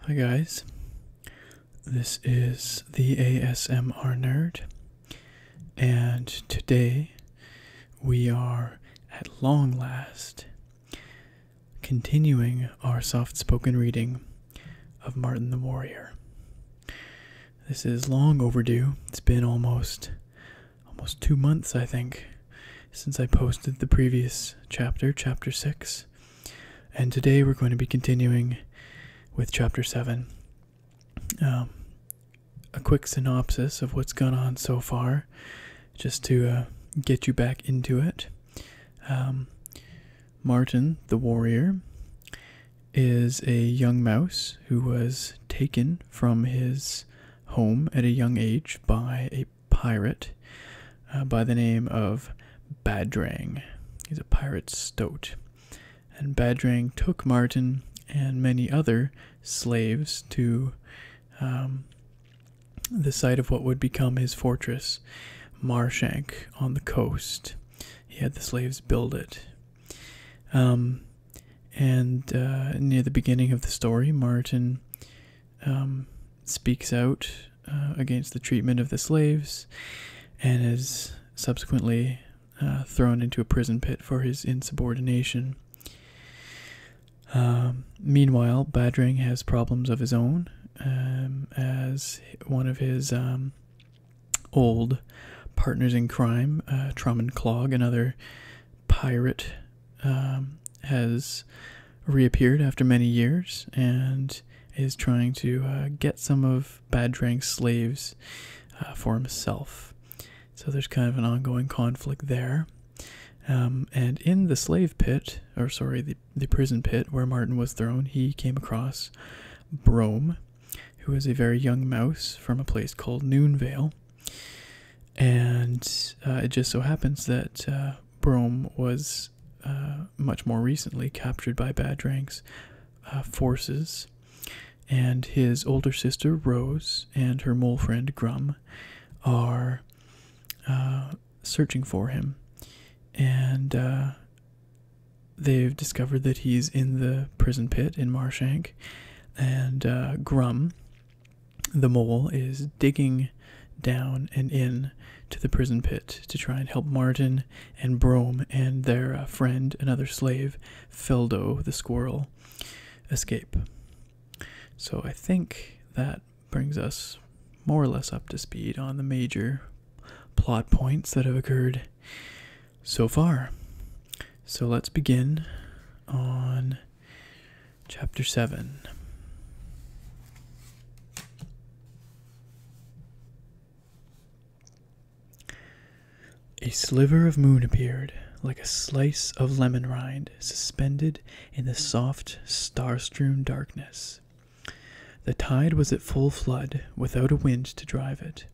Hi guys, this is the ASMR Nerd, and today we are at long last continuing our soft-spoken reading of Martin the Warrior. This is long overdue. It's been almost 2 months, I think, since I posted the previous chapter, chapter 6, and today we're going to be continuing with chapter 7. A quick synopsis of what's gone on so far, just to get you back into it. Martin the Warrior is a young mouse who was taken from his home at a young age by a pirate by the name of Badrang. He's a pirate stoat. And Badrang took Martin and many other slaves to the site of what would become his fortress, Marshank, on the coast. He had the slaves build it. And near the beginning of the story, Martin speaks out against the treatment of the slaves and is subsequently thrown into a prison pit for his insubordination. Meanwhile, Badrang has problems of his own, as one of his old partners in crime, Clogg, another pirate, has reappeared after many years and is trying to get some of Badrang's slaves for himself. So there's kind of an ongoing conflict there. And in the slave pit, the prison pit where Martin was thrown, he came across Brome, who is a very young mouse from a place called Noonvale. And it just so happens that Brome was much more recently captured by Badrang's forces, and his older sister Rose and her mole friend Grum are searching for him. And they've discovered that he's in the prison pit in Marshank, and Grum, the mole, is digging down and in to the prison pit to try and help Martin and Brome and their friend, another slave, Feldo the squirrel, escape. So I think that brings us more or less up to speed on the major plot points that have occurred so far. So let's begin on chapter 7. A sliver of moon appeared, like a slice of lemon rind, suspended in the soft, star-strewn darkness. The tide was at full flood, without a wind to drive it.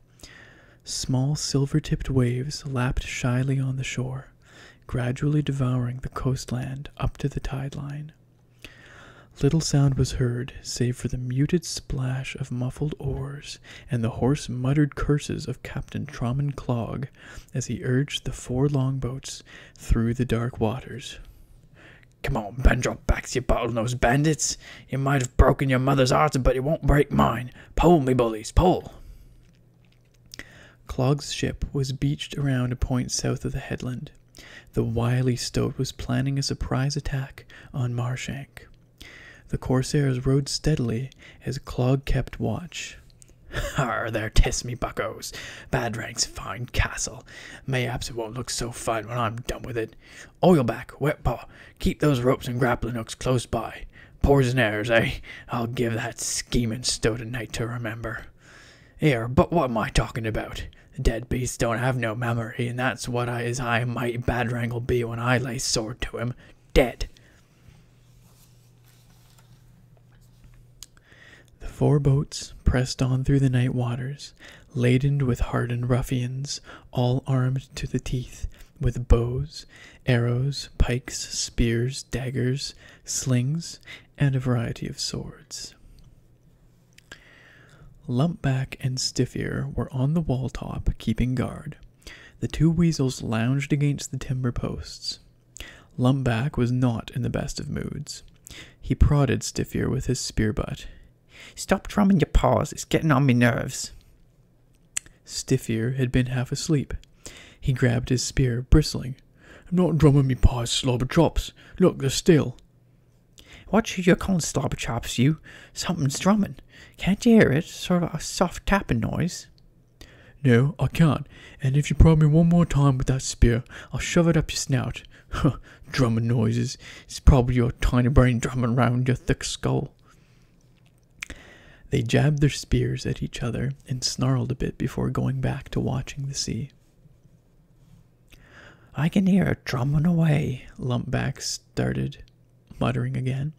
Small silver-tipped waves lapped shyly on the shore, gradually devouring the coastland up to the tide line. Little sound was heard, save for the muted splash of muffled oars and the hoarse muttered curses of Captain Clogg as he urged the 4 longboats through the dark waters. "Come on, bend your backs, you bottlenose bandits! You might have broken your mother's heart, but you won't break mine! Pull, me bullies, pull!" Clogg's ship was beached around a point south of the headland. The wily stoat was planning a surprise attack on Marshank. The corsairs rowed steadily as Clogg kept watch. "Har, there 'tis, me buckos. Badrang's fine castle. Mayhaps it won't look so fine when I'm done with it. Oilback, wet paw, keep those ropes and grappling hooks close by. Poisonaires, eh? I'll give that scheming stoat a night to remember. Here, but what am I talking about? Dead beasts don't have no memory, and that's what his high mighty Badrang'll be when I lay sword to him. Dead." The 4 boats pressed on through the night waters, laden with hardened ruffians, all armed to the teeth, with bows, arrows, pikes, spears, daggers, slings, and a variety of swords. Lumpback and Stiff-Ear were on the wall top, keeping guard. The 2 weasels lounged against the timber posts. Lumpback was not in the best of moods. He prodded Stiff-Ear with his spear butt. Stop drumming your paws. It's getting on me nerves. Stiffier had been half asleep. He grabbed his spear, bristling. I'm not drumming me paws, slobber chops. Look, they're still. What you calling slobber chops, you? Something's drumming. Can't you hear it? Sort of a soft tapping noise. No, I can't. And if you prod me one more time with that spear, I'll shove it up your snout. Drumming noises. It's probably your tiny brain drumming round your thick skull. They jabbed their spears at each other and snarled a bit before going back to watching the sea. I can hear it drumming away, Lumpback started, muttering again.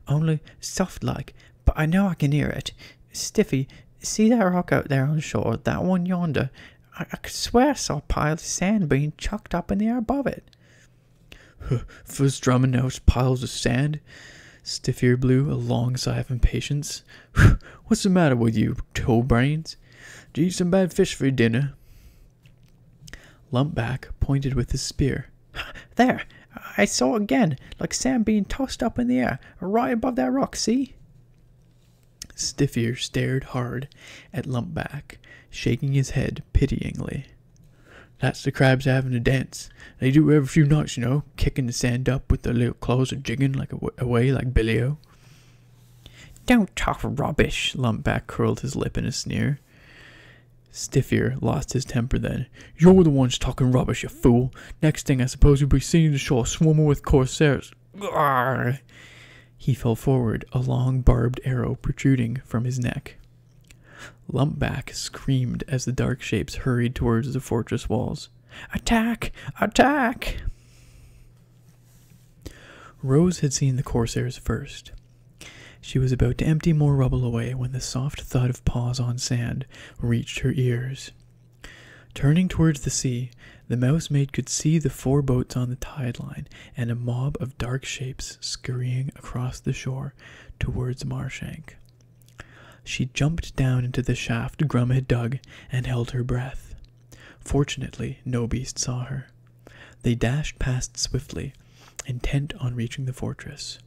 Only soft-like, but I know I can hear it. Stiffy, see that rock out there on the shore, that one yonder? I could swear I saw a pile of sand being chucked up in the air above it. First drumming, now it's piles of sand. Stiffier blew a long sigh of impatience. What's the matter with you, toe brains? Did you eat some bad fish for your dinner? Lumpback pointed with his spear. There, I saw again, like sand being tossed up in the air, right above that rock, see? Stiffier stared hard at Lumpback, shaking his head pityingly. That's the crabs having a dance. They do every few nights, you know, kicking the sand up with their little claws or jigging like away like Billy-O. Don't talk rubbish. Lumpback curled his lip in a sneer. Stiffier lost his temper then. You're the ones talking rubbish, you fool. Next thing I suppose you'll be seeing the shore swarming with corsairs. Arrgh. He fell forward, a long barbed arrow protruding from his neck. Lumpback screamed as the dark shapes hurried towards the fortress walls. Attack! Attack! Rose had seen the corsairs first. She was about to empty more rubble away when the soft thud of paws on sand reached her ears. Turning towards the sea, the mousemaid could see the 4 boats on the tide line and a mob of dark shapes scurrying across the shore towards Marshank. She jumped down into the shaft Grum had dug and held her breath. Fortunately, no beast saw her. They dashed past swiftly, intent on reaching the fortress.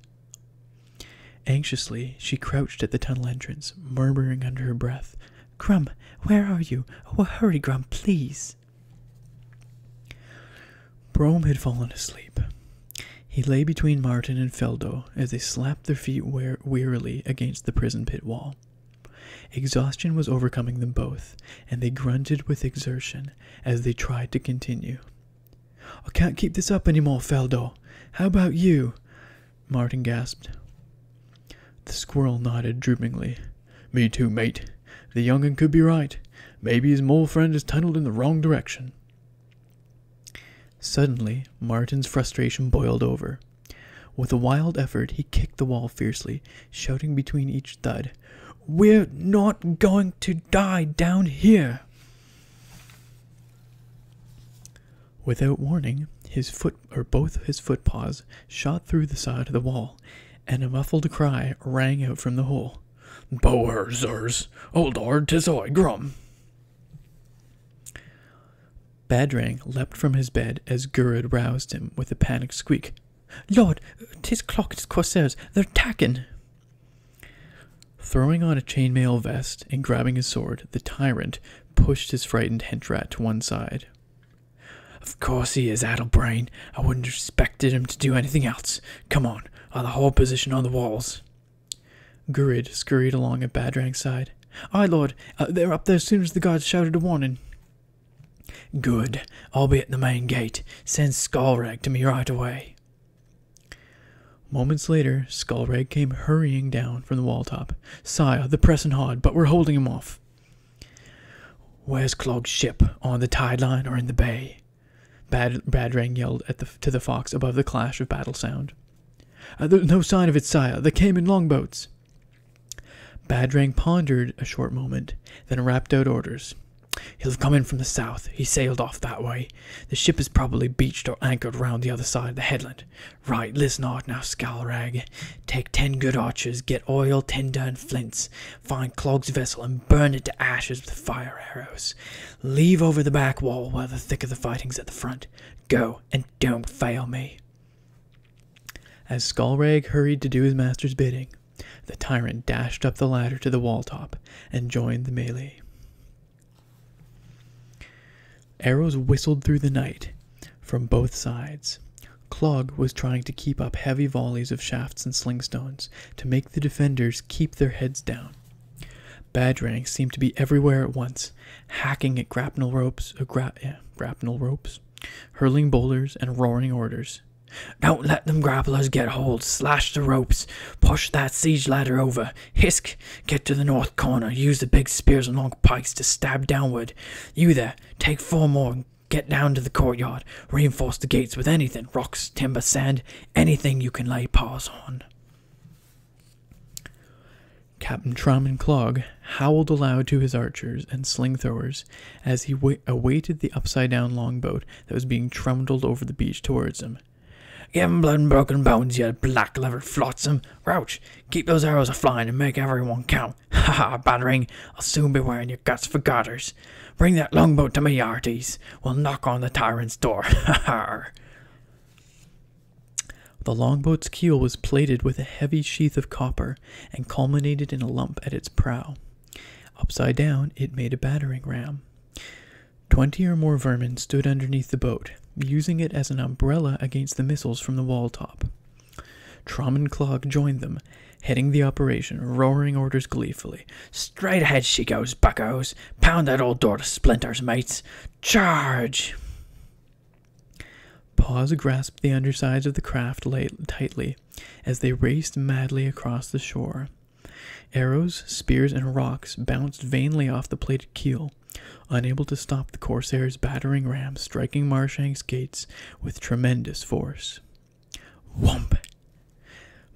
Anxiously, she crouched at the tunnel entrance, murmuring under her breath, Grum, where are you? Oh, hurry, Grum, please. Brome had fallen asleep. He lay between Martin and Feldo as they slapped their feet wearily against the prison pit wall. Exhaustion was overcoming them both, and they grunted with exertion as they tried to continue. I can't keep this up any more, Feldo. How about you? Martin gasped. The squirrel nodded droopingly. Me too, mate. The young'un could be right. Maybe his mole friend is tunneled in the wrong direction. Suddenly, Martin's frustration boiled over. With a wild effort, he kicked the wall fiercely, shouting between each thud, We're not going to die down here! Without warning, both his foot paws shot through the side of the wall, and a muffled cry rang out from the hole. Bow her, sirs! Hold hard, 'tis I, Grum! Badrang leapt from his bed as Gurrid roused him with a panicked squeak. Lord, 'tis Clogg's corsairs, they're attacking! Throwing on a chainmail vest and grabbing his sword, the tyrant pushed his frightened henchrat to one side. Of course he is, Addlebrain. I wouldn't have expected him to do anything else. Come on, I'll hold position on the walls. Gurrid scurried along at Badrang's side. Aye, Lord, they're up there as soon as the guards shouted a warning. Good. I'll be at the main gate. Send Skullrag to me right away. Moments later, Skullrag came hurrying down from the wall top. Sire, they're pressing hard, but we're holding him off. Where's Clogg's ship? On the tide line or in the bay? Badrang yelled to the fox above the clash of battle sound. There's no sign of it, sire. They came in longboats. Badrang pondered a short moment, then rapped out orders. He'll have come in from the south. He sailed off that way. The ship is probably beached or anchored round the other side of the headland. Right, listen hard now, Skullrag. Take 10 good archers, get oil, tinder, and flints. Find Clogg's vessel and burn it to ashes with fire arrows. Leave over the back wall while the thick of the fighting's at the front. Go, and don't fail me. As Skullrag hurried to do his master's bidding, The tyrant dashed up the ladder to the wall top and joined the melee. Arrows whistled through the night from both sides. Clogg was trying to keep up heavy volleys of shafts and slingstones to make the defenders keep their heads down. Badrang seemed to be everywhere at once, hacking at grapnel ropes, hurling boulders and roaring orders. "Don't let them grapplers get hold. Slash the ropes. Push that siege ladder over. Hisk, get to the north corner. Use the big spears and long pikes to stab downward. You there, take 4 more and get down to the courtyard. Reinforce the gates with anything, rocks, timber, sand, anything you can lay paws on." Captain Traman Clogg howled aloud to his archers and sling throwers as he awaited the upside-down longboat that was being trundled over the beach towards him. "Give 'em blood and broken bones, you black-livered flotsam! Rouch, keep those arrows a-flying and make everyone count! Ha ha, Battering, I'll soon be wearing your guts for garters! Bring that longboat to me, arties! We'll knock on the tyrant's door! Ha ha!" The longboat's keel was plated with a heavy sheath of copper and culminated in a lump at its prow. Upside down, it made a battering ram. 20 or more vermin stood underneath the boat, using it as an umbrella against the missiles from the wall top. Traman Clogg joined them, heading the operation, roaring orders gleefully. "Straight ahead she goes, buckos! Pound that old door to splinters, mates! Charge!" Paws grasped the undersides of the craft tightly as they raced madly across the shore. Arrows, spears, and rocks bounced vainly off the plated keel, unable to stop the Corsair's battering ram striking Marshank's gates with tremendous force. Whomp!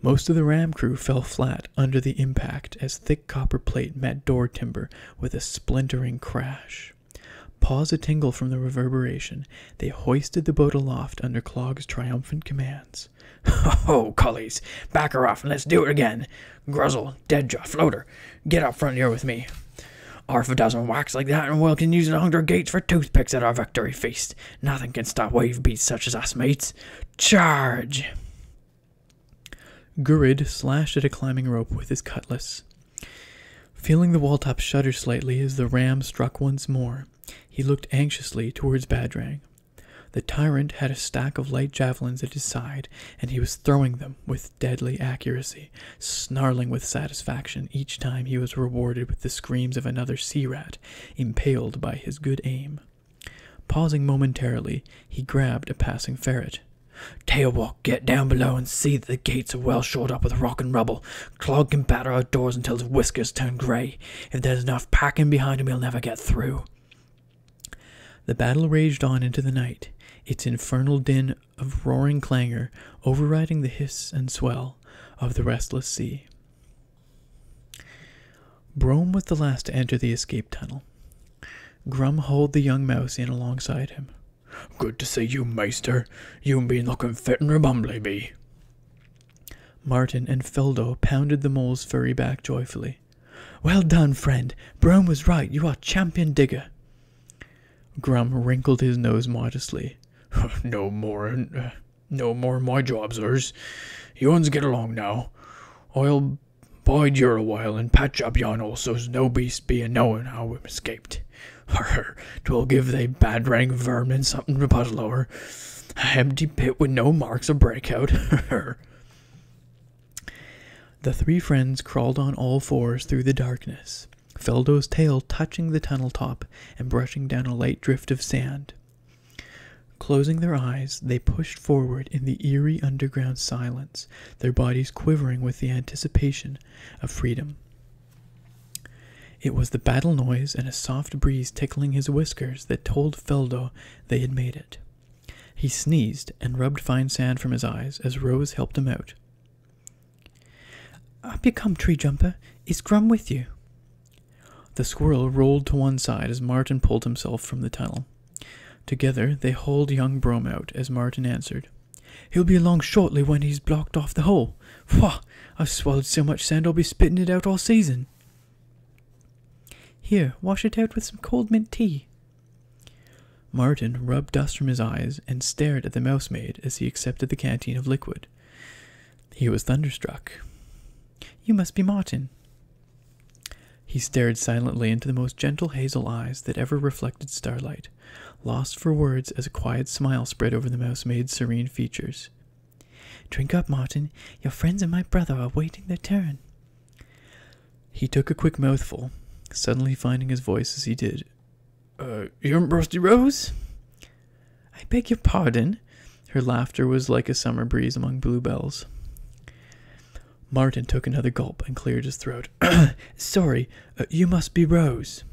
Most of the ram crew fell flat under the impact as thick copper plate met door timber with a splintering crash. Paws a-tingle from the reverberation, they hoisted the boat aloft under Clogg's triumphant commands. "Ho, cullies! Back her off and let's do it again! Gruzzle, Deadjaw, Floater, get up front here with me. 1/2 whacks like that and we can use it under gates for toothpicks at our victory feast. Nothing can stop wave beats such as us, mates. Charge!" Gurrid slashed at a climbing rope with his cutlass. Feeling the wall-top shudder slightly as the ram struck once more, he looked anxiously towards Badrang. The tyrant had a stack of light javelins at his side, and he was throwing them with deadly accuracy, snarling with satisfaction each time he was rewarded with the screams of another sea-rat, impaled by his good aim. Pausing momentarily, he grabbed a passing ferret. "Tailwalk, get down below and see that the gates are well shored up with rock and rubble. Clogg can batter outdoors until his whiskers turn grey. If there's enough packing behind him, he'll never get through." The battle raged on into the night, its infernal din of roaring clangor overriding the hiss and swell of the restless sea. Brome was the last to enter the escape tunnel. Grum hauled the young mouse in alongside him. "Good to see you, maister. You've been looking fit and rebumbly, be." Martin and Feldo pounded the mole's furry back joyfully. "Well done, friend. Brome was right. You are champion digger." Grum wrinkled his nose modestly. No more my job, sirs. You uns get along now. I'll bide here a while and patch up yon hole so's no beast be a-knowing how we escaped. 'Twill give they Badrang vermin something to puzzle over. A empty pit with no marks of breakout. The 3 friends crawled on all 4s through the darkness, Feldo's tail touching the tunnel top and brushing down a light drift of sand. Closing their eyes, they pushed forward in the eerie underground silence, their bodies quivering with the anticipation of freedom. It was the battle noise and a soft breeze tickling his whiskers that told Feldo they had made it. He sneezed and rubbed fine sand from his eyes as Rose helped him out. "Up you come, Tree Jumper. Is Grum with you?" The squirrel rolled to one side as Martin pulled himself from the tunnel. Together they hauled young Brome out as Martin answered. "He'll be along shortly when he's blocked off the hole. Wha! I've swallowed so much sand I'll be spitting it out all season." "Here, wash it out with some cold mint tea." Martin rubbed dust from his eyes and stared at the mousemaid as he accepted the canteen of liquid. He was thunderstruck. You must be Martin. He stared silently into the most gentle hazel eyes that ever reflected starlight, lost for words as a quiet smile spread over the mousemaid's serene features. Drink up, Martin. Your friends and my brother are waiting their turn. He took a quick mouthful, suddenly finding his voice as he did. You Rusty Rose? I beg your pardon? Her laughter was like a summer breeze among bluebells. Martin took another gulp and cleared his throat. Sorry, you must be Rose.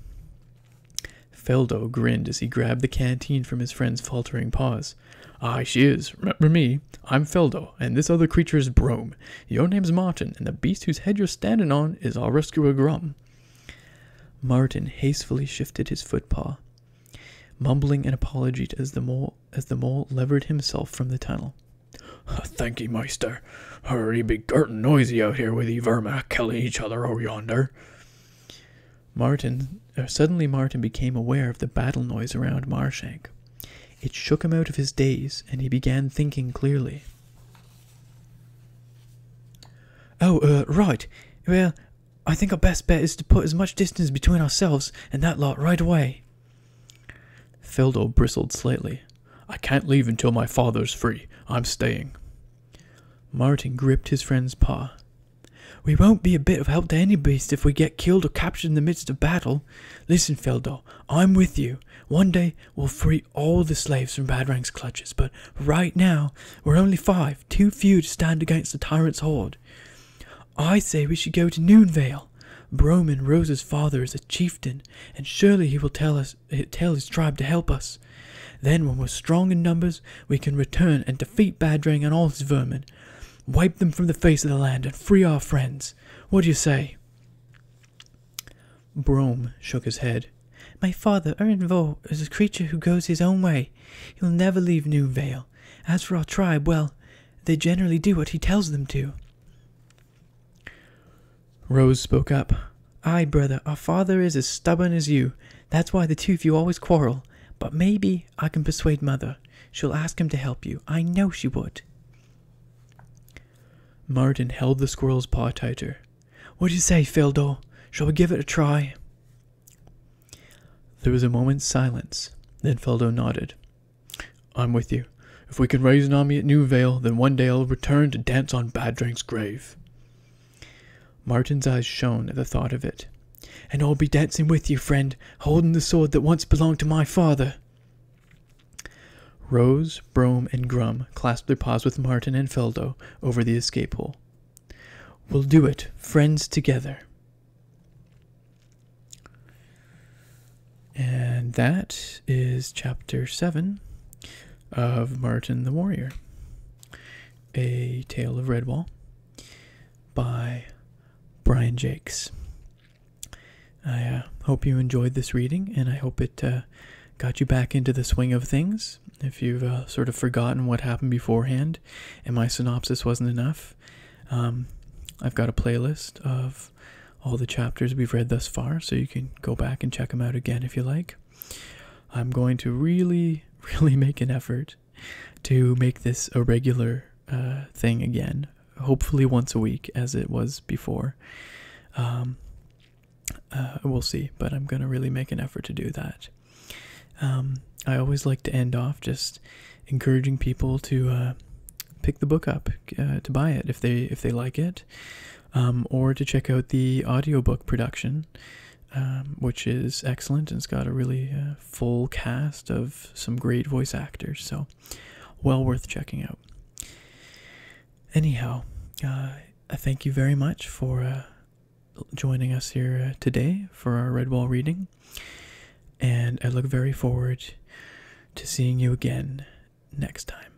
Feldo grinned as he grabbed the canteen from his friend's faltering paws. Aye, she is. Remember me? I'm Feldo, and this other creature is Brome. Your name's Martin, and the beast whose head you're standing on is our rescuer Grum. Martin hastily shifted his footpaw, mumbling an apology as the mole levered himself from the tunnel. Thank ye, Meister. Hurry be gurtin' noisy out here with ye vermin killing each other over yonder. Suddenly Martin became aware of the battle noise around Marshank. It shook him out of his daze, and he began thinking clearly. Oh, right. Well, I think our best bet is to put as much distance between ourselves and that lot right away. Feldo bristled slightly. I can't leave until my father's free. I'm staying. Martin gripped his friend's paw. We won't be a bit of help to any beast if we get killed or captured in the midst of battle. Listen, Feldo, I'm with you. One day we'll free all the slaves from Badrang's clutches, but right now we're only 5, too few to stand against the tyrant's horde. I say we should go to Noonvale. Broman, Rose's father, is a chieftain, and surely he will tell his tribe to help us. Then, when we're strong in numbers, we can return and defeat Badrang and all his vermin. Wipe them from the face of the land and free our friends. What do you say? Brome shook his head. My father, Ernvo, is a creature who goes his own way. He'll never leave Noonvale. As for our tribe, well, they generally do what he tells them to. Rose spoke up. Aye, brother, our father is as stubborn as you. That's why the two of you always quarrel. But maybe I can persuade Mother. She'll ask him to help you. I know she would. Martin held the squirrel's paw tighter. What do you say, Feldo? Shall we give it a try? There was a moment's silence. Then Feldo nodded. I'm with you. If we can raise an army at Noonvale, then one day I'll return to dance on Badrang's grave. Martin's eyes shone at the thought of it. And I'll be dancing with you, friend, holding the sword that once belonged to my father. Rose, Brome, and Grum clasped their paws with Martin and Feldo over the escape hole. We'll do it, friends together. And that is chapter 7 of Martin the Warrior, A Tale of Redwall by Brian Jakes. I hope you enjoyed this reading, and I hope it got you back into the swing of things. If you've sort of forgotten what happened beforehand and my synopsis wasn't enough, I've got a playlist of all the chapters we've read thus far, so you can go back and check them out again if you like. I'm going to really make an effort to make this a regular thing again, hopefully once a week as it was before. We'll see, but I'm going to really make an effort to do that. I always like to end off just encouraging people to pick the book up, to buy it if they like it, or to check out the audiobook production, which is excellent, and it's got a really full cast of some great voice actors, so well worth checking out. Anyhow, I thank you very much for joining us here today for our Redwall reading, and I look very forward to seeing you again next time.